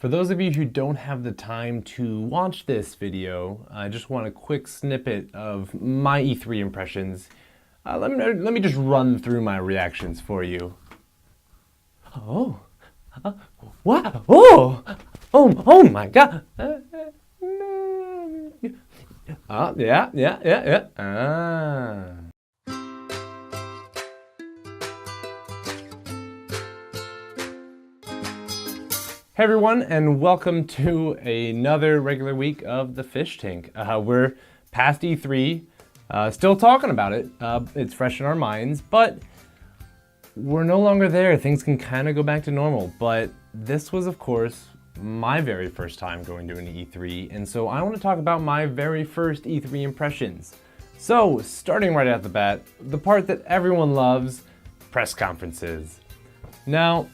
For those of you who don't have the time to watch this video, I just want a quick snippet of my E3 impressions. Let me just run through my reactions for you. Oh, what? Oh my God! Yeah. Hey everyone, and welcome to another regular week of the Fish Tank. We're past E3, still talking about it. It's fresh in our minds, but we're no longer there. Things can kind of go back to normal, but this was, of course, my very first time going to an E3, and so I want to talk about my very first E3 impressions. So, starting right at the bat, the part that everyone loves, press conferences. Now,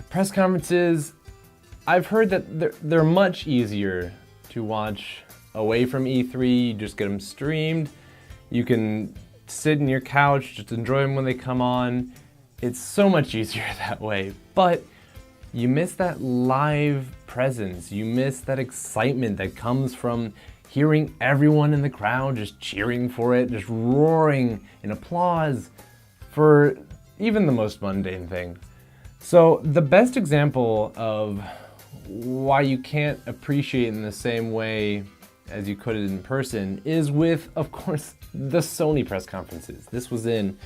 press conferences, I've heard that they're much easier to watch away from E3. You just get them streamed. You can sit in your couch, just enjoy them when they come on. It's so much easier that way. But you miss that live presence. You miss that excitement that comes from hearing everyone in the crowd just cheering for it, just roaring in applause for even the most mundane thing. So the best example of why you can't appreciate in the same way as you could in person is with, of course, the Sony press conferences. This was in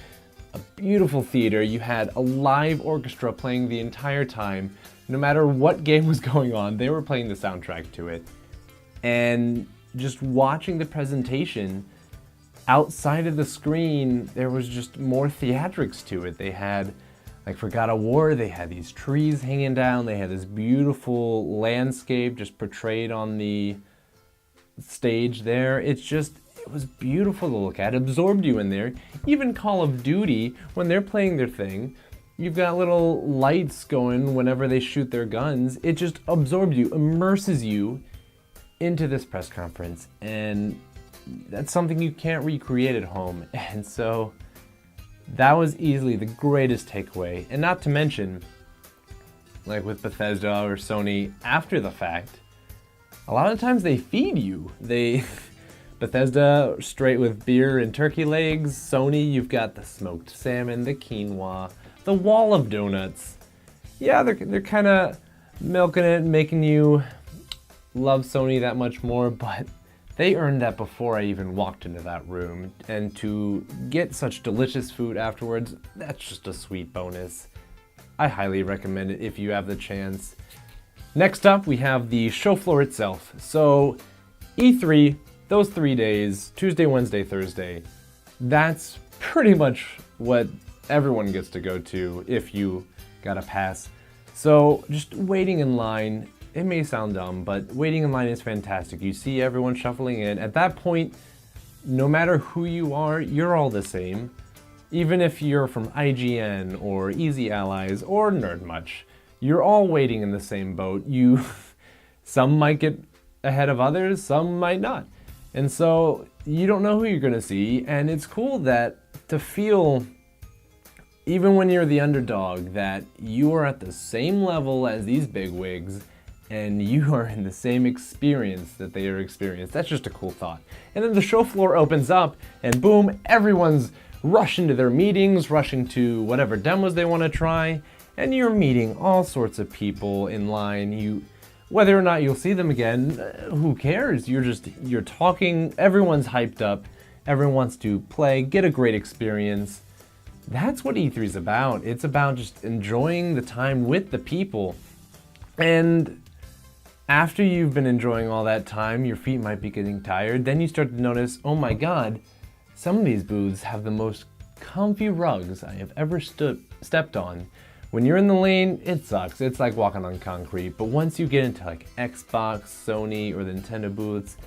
a beautiful theater. You had a live orchestra playing the entire time. No matter what game was going on, they were playing the soundtrack to it. And just watching the presentation, outside of the screen, there was just more theatrics to it. They had, like for God of War, they had these trees hanging down, they had this beautiful landscape just portrayed on the stage there. It was beautiful to look at, it absorbed you in there. Even Call of Duty, when they're playing their thing, you've got little lights going whenever they shoot their guns. It just absorbs you, immerses you into this press conference, and that's something you can't recreate at home. And so that was easily the greatest takeaway. And not to mention, like with Bethesda or Sony, after the fact, a lot of times they feed you. Bethesda straight with beer and turkey legs. Sony, you've got the smoked salmon, the quinoa, the wall of donuts. Yeah, they're kind of milking it, making you love Sony that much more, but they earned that before I even walked into that room, and to get such delicious food afterwards, that's just a sweet bonus. I highly recommend it if you have the chance. Next up, we have the show floor itself. So E3, those 3 days, Tuesday, Wednesday, Thursday, that's pretty much what everyone gets to go to if you got a pass. So just waiting in line, it may sound dumb, but waiting in line is fantastic. You see everyone shuffling in. At that point, no matter who you are, you're all the same. Even if you're from IGN or Easy Allies or Nerd Much, you're all waiting in the same boat. Some might get ahead of others, some might not. And so you don't know who you're gonna see, and it's cool that to feel, even when you're the underdog, that you are at the same level as these bigwigs, and you are in the same experience that they are experienced. That's just a cool thought. And then the show floor opens up, and boom, everyone's rushing to their meetings, rushing to whatever demos they want to try, and you're meeting all sorts of people in line. Whether or not you'll see them again, who cares? You're talking, everyone's hyped up, everyone wants to play, get a great experience. That's what E3 is about. It's about just enjoying the time with the people. And after you've been enjoying all that time, your feet might be getting tired, then you start to notice, oh my God, some of these booths have the most comfy rugs I have ever stepped on. When you're in the lane, it sucks. It's like walking on concrete. But once you get into like Xbox, Sony, or the Nintendo booths,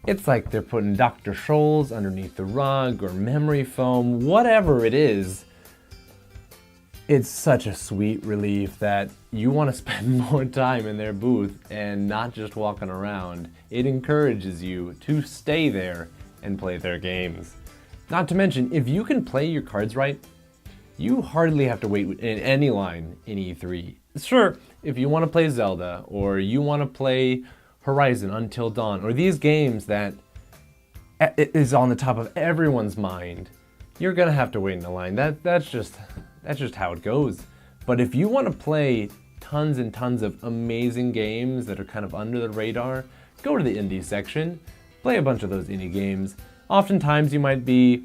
it's like they're putting Dr. Scholl's underneath the rug or memory foam, whatever it is. It's such a sweet relief that you want to spend more time in their booth and not just walking around. It encourages you to stay there and play their games. Not to mention, if you can play your cards right, you hardly have to wait in any line in E3. Sure, if you want to play Zelda, or you want to play Horizon Until Dawn, or these games that is on the top of everyone's mind, you're gonna have to wait in a line. That's just how it goes. But if you want to play tons and tons of amazing games that are kind of under the radar, go to the indie section, play a bunch of those indie games. Oftentimes you might be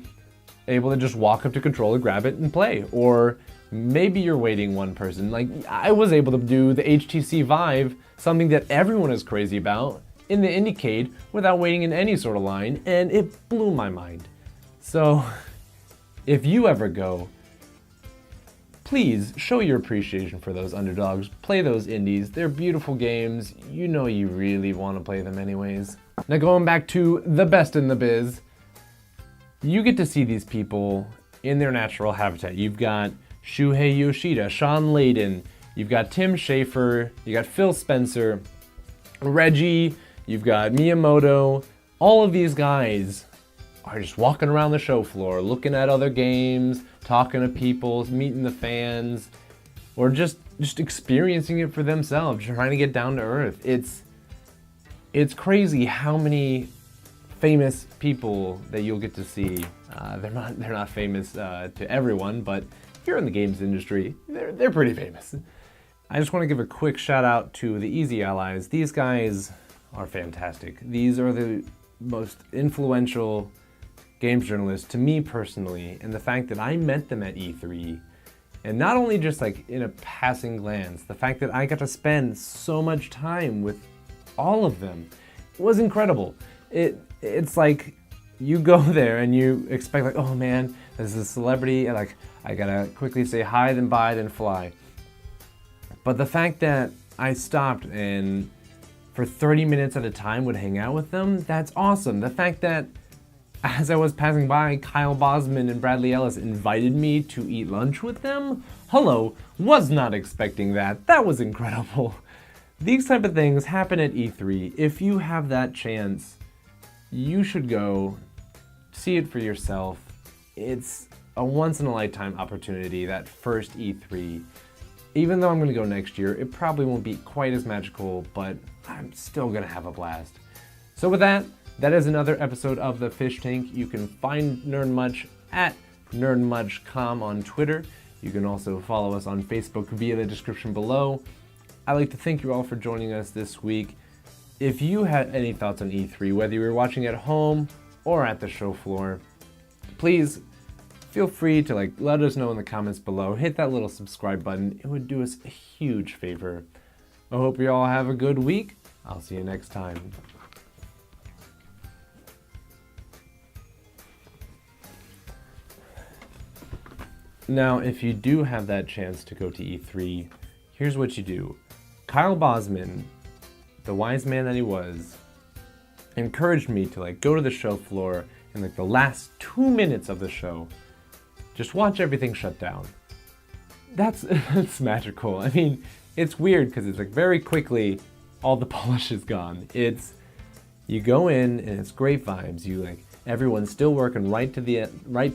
able to just walk up to controller, grab it, and play. Or maybe you're waiting one person. Like, I was able to do the HTC Vive, something that everyone is crazy about, in the Indiecade without waiting in any sort of line, and it blew my mind. So, if you ever go, please show your appreciation for those underdogs. Play those indies. They're beautiful games. You know you really want to play them anyways. Now going back to the best in the biz, you get to see these people in their natural habitat. You've got Shuhei Yoshida, Sean Layden, you've got Tim Schafer, you got Phil Spencer, Reggie, you've got Miyamoto. All of these guys are just walking around the show floor, looking at other games, talking to people, meeting the fans, or just experiencing it for themselves, trying to get down to earth. It's crazy how many famous people that you'll get to see. They're not famous to everyone, but if you're in the games industry, they're pretty famous. I just want to give a quick shout out to the Easy Allies. These guys are fantastic. These are the most influential games journalists to me personally, and the fact that I met them at E3, and not only just like in a passing glance, the fact that I got to spend so much time with all of them was incredible. It's like you go there and you expect like, oh man, this is a celebrity, and like I gotta quickly say hi, then bye, then fly. But the fact that I stopped and for 30 minutes at a time would hang out with them, that's awesome. The fact that as I was passing by, Kyle Bosman and Bradley Ellis invited me to eat lunch with them. Hello, was not expecting that. That was incredible. These type of things happen at E3. If you have that chance, you should go see it for yourself. It's a once-in-a-lifetime opportunity, that first E3. Even though I'm going to go next year, it probably won't be quite as magical, but I'm still going to have a blast. So with that, that is another episode of The Fish Tank. You can find NerdMuch at NerdMuchCom on Twitter. You can also follow us on Facebook via the description below. I'd like to thank you all for joining us this week. If you had any thoughts on E3, whether you were watching at home or at the show floor, please feel free to let us know in the comments below. Hit that little subscribe button. It would do us a huge favor. I hope you all have a good week. I'll see you next time. Now, if you do have that chance to go to E3, here's what you do. Kyle Bosman, the wise man that he was, encouraged me to go to the show floor in the last 2 minutes of the show. Just watch everything shut down. That's magical. I mean, it's weird because it's very quickly all the polish is gone. You go in and it's great vibes. Everyone's still working right to the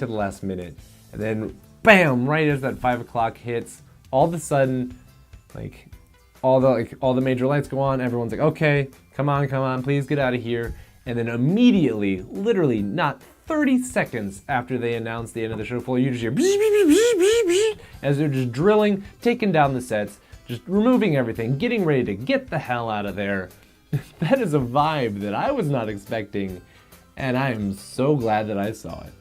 last minute, and then bam! Right as that 5 o'clock hits, all of a sudden, all the major lights go on. Everyone's like, okay, come on, please get out of here. And then immediately, literally not 30 seconds after they announce the end of the show floor, you just hear as they're just drilling, taking down the sets, just removing everything, getting ready to get the hell out of there. That is a vibe that I was not expecting, and I am so glad that I saw it.